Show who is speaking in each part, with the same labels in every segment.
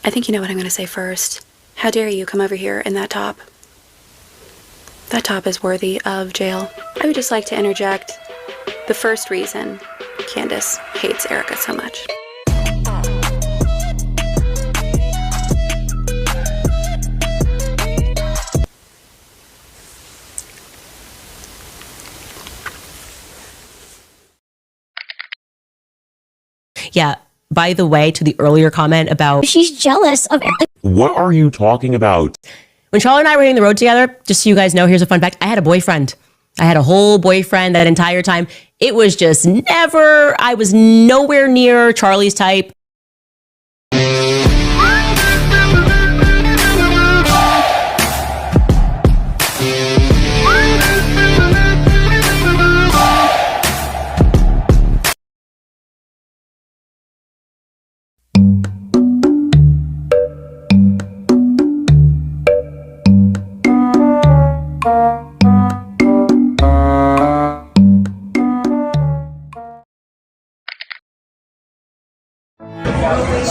Speaker 1: I think you know what I'm going to say first. How dare you come over here in that top? That top is worthy of jail. I would just like to interject the first reason Candace hates Erika so much.
Speaker 2: Yeah, by the way, to the earlier comment about
Speaker 3: she's jealous of Erika.
Speaker 4: What are you talking about?
Speaker 2: When Charlie and I were hitting the road together, just so you guys know, here's a fun fact. I had a boyfriend. I had a whole boyfriend that entire time. It was just never, I was nowhere near Charlie's type.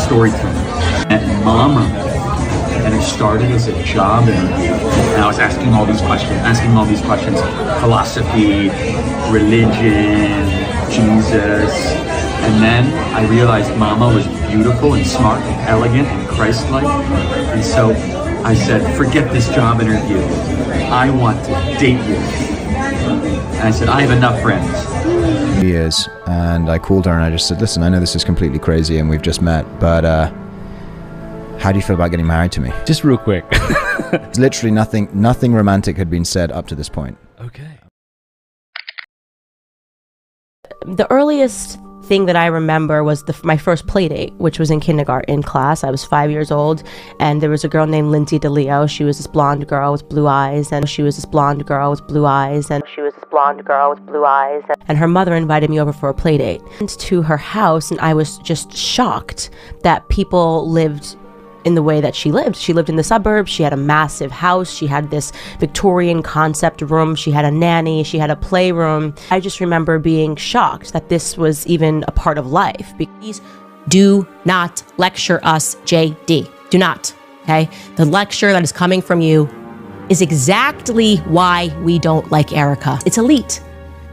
Speaker 5: Storytelling at Mama, and it started as a job interview, and I was asking all these questions, philosophy, religion, Jesus, and then I realized Mama was beautiful and smart and elegant and Christ-like, and so I said, forget this job interview, I want to date you. And I said, I have enough friends.
Speaker 6: Years, and I called her and I just said, listen, I know this is completely crazy and we've just met, but how do you feel about getting married to me?
Speaker 7: Just real quick.
Speaker 6: Literally nothing romantic had been said up to this point.
Speaker 7: Okay.
Speaker 2: The earliest thing that I remember was my first play date, which was in kindergarten class. I was 5 years old, and there was a girl named Lindsay DeLeo. She was this blonde girl with blue eyes, and and her mother invited me over for a play date. I went to her house, and I was just shocked that people lived in the way that she lived. She lived in the suburbs. She had a massive house. She had this Victorian concept room. She had a nanny. She had a playroom. I just remember being shocked that this was even a part of life. Please do not lecture us, JD. Do not, okay? The lecture that is coming from you is exactly why we don't like Erika. It's elite.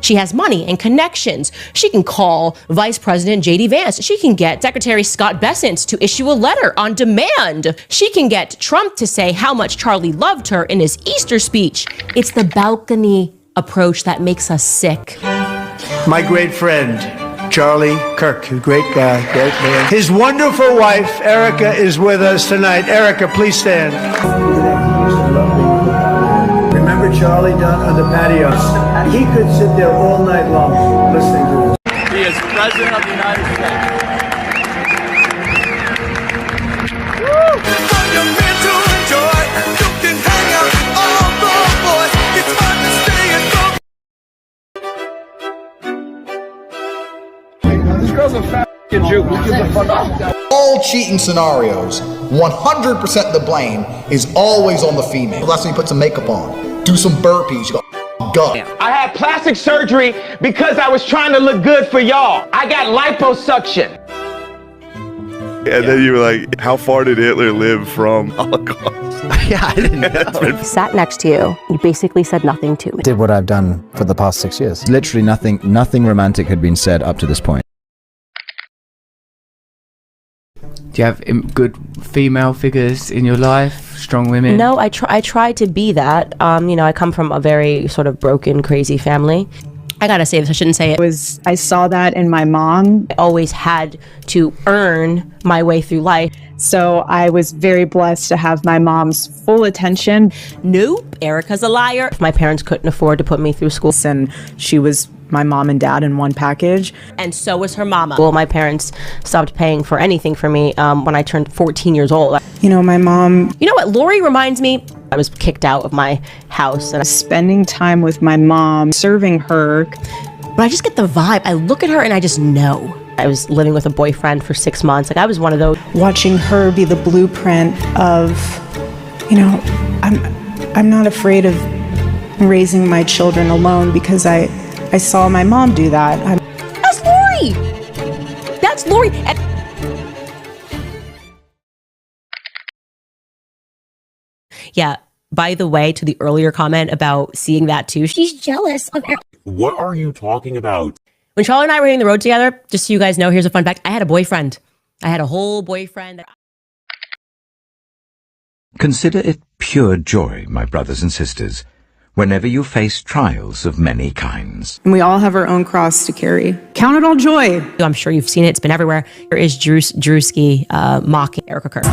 Speaker 2: She has money and connections. She can call Vice President J.D. Vance. She can get Secretary Scott Bessent to issue a letter on demand. She can get Trump to say how much Charlie loved her in his Easter speech. It's the balcony approach that makes us sick.
Speaker 8: My great friend, Charlie Kirk, a great guy, great man. His wonderful wife, Erika, is with us tonight. Erika, please stand. Remember Charlie down on the patio? He could sit there all night long listening to us.
Speaker 5: He is President of the United States.
Speaker 8: This girl's a fat Jew. Who gives a fuck?
Speaker 9: All cheating scenarios, 100% the blame is always on the female. That's when you put some makeup on, do some burpees, you go, gut.
Speaker 10: I had plastic surgery because I was trying to look good for y'all. I got liposuction.
Speaker 4: And then you were like, how far did Hitler live from Holocaust?
Speaker 6: Yeah, I didn't know.
Speaker 3: Sat next to you. You basically said nothing to me.
Speaker 6: Did what I've done for the past 6 years. Literally nothing romantic had been said up to this point.
Speaker 7: Do you have good female figures in your life? Strong women?
Speaker 2: No, I try to be that. I come from a very sort of broken, crazy family. I gotta say this, I shouldn't say it.
Speaker 11: I saw that in my mom.
Speaker 2: I always had to earn my way through life.
Speaker 11: So I was very blessed to have my mom's full attention.
Speaker 2: Nope, Erika's a liar. My parents couldn't afford to put me through school.
Speaker 11: And she was my mom and dad in one package.
Speaker 2: And so was her mama. Well, my parents stopped paying for anything for me when I turned 14 years old.
Speaker 11: You know, my mom...
Speaker 2: You know what Lori reminds me? I was kicked out of my house. And
Speaker 11: spending time with my mom, serving her.
Speaker 2: But I just get the vibe. I look at her and I just know. I was living with a boyfriend for 6 months. Like, I was one of those.
Speaker 11: Watching her be the blueprint of, I'm not afraid of raising my children alone because I saw my mom do that.
Speaker 2: That's Lori! That's Lori! Yeah. By the way, to the earlier comment about seeing that too,
Speaker 3: She's jealous of Erika.
Speaker 12: What are you talking about?
Speaker 2: when Charlie and I were hitting the road together, just so you guys know, here's a fun fact. I had a boyfriend. I had a whole boyfriend.
Speaker 13: Consider it pure joy, my brothers and sisters, whenever you face trials of many kinds.
Speaker 11: And we all have our own cross to carry. Count it all joy.
Speaker 2: I'm sure you've seen it. It's been everywhere. Here is Drewski mocking Erika Kirk.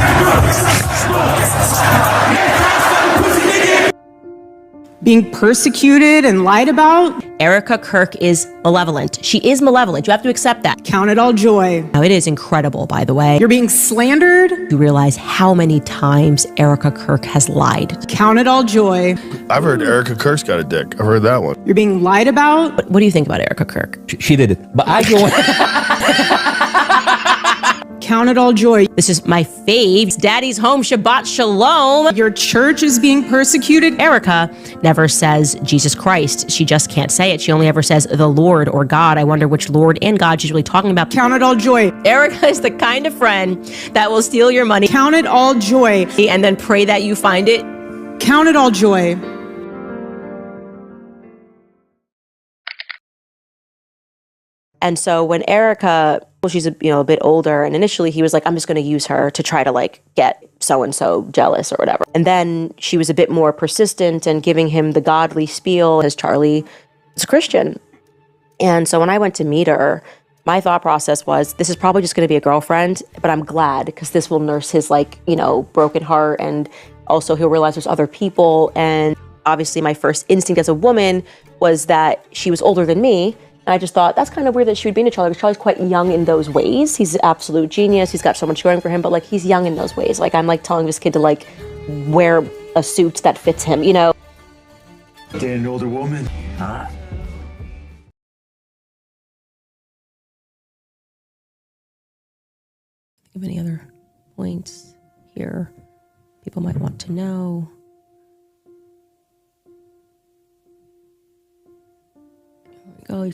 Speaker 11: Being persecuted and lied about.
Speaker 2: Erika Kirk is malevolent. She is malevolent. You have to accept that.
Speaker 11: Count it all joy.
Speaker 2: Now, it is incredible, by the way.
Speaker 11: You're being slandered.
Speaker 2: You realize how many times Erika Kirk has lied.
Speaker 11: Count it all joy.
Speaker 4: I've heard Erika Kirk's got a dick. I've heard that one.
Speaker 11: You're being lied about.
Speaker 2: What do you think about Erika Kirk?
Speaker 14: She did it. But I don't.
Speaker 11: Count it all joy.
Speaker 2: This is my fave. Daddy's home. Shabbat Shalom.
Speaker 11: Your church is being persecuted.
Speaker 2: Erika never says Jesus Christ. She just can't say it. She only ever says the Lord or God. I wonder which Lord and God she's really talking about.
Speaker 11: Count it all joy.
Speaker 2: Erika is the kind of friend that will steal your money.
Speaker 11: Count it all joy.
Speaker 2: And then pray that you find it.
Speaker 11: Count it all joy.
Speaker 2: And so when Erika, well, she's a bit older, and initially he was like, I'm just going to use her to try to like get so-and-so jealous or whatever. And then she was a bit more persistent and giving him the godly spiel as Charlie is a Christian. And so when I went to meet her, my thought process was, this is probably just going to be a girlfriend, but I'm glad because this will nurse his broken heart. And also he'll realize there's other people. And obviously my first instinct as a woman was that she was older than me. And I just thought, that's kind of weird that she would be into Charlie, because Charlie's quite young in those ways. He's an absolute genius. He's got so much going for him, but like he's young in those ways. Like I'm like telling this kid to like wear a suit that fits him,
Speaker 8: Dating an older woman. Huh?
Speaker 2: Think of any other points here people might want to know. There we go.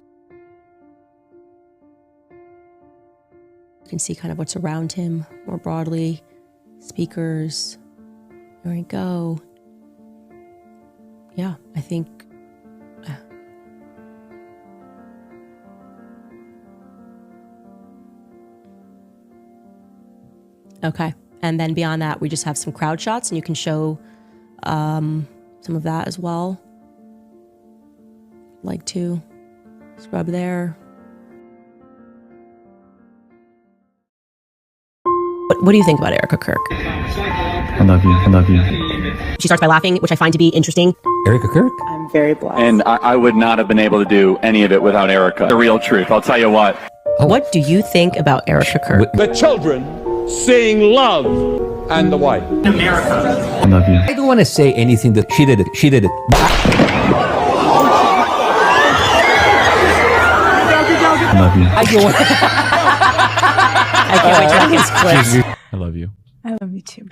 Speaker 2: You can see kind of what's around him more broadly. Speakers. There we go. Yeah, I think. Okay. And then beyond that, we just have some crowd shots, and you can show some of that as well. Like to scrub there. What do you think about Erika Kirk?
Speaker 5: I love you. I love you.
Speaker 2: She starts by laughing, which I find to be interesting.
Speaker 14: Erika Kirk?
Speaker 11: I'm very blessed.
Speaker 5: And I would not have been able to do any of it without Erika. The real truth. I'll tell you what.
Speaker 2: Oh. What do you think about Erika Kirk?
Speaker 12: The children sing love and the wife.
Speaker 5: America. I love you.
Speaker 14: I don't want to say anything that she did it. She did it.
Speaker 5: I love you.
Speaker 14: I don't want
Speaker 2: I can't wait to get this clip.
Speaker 5: I love you.
Speaker 11: I love you too.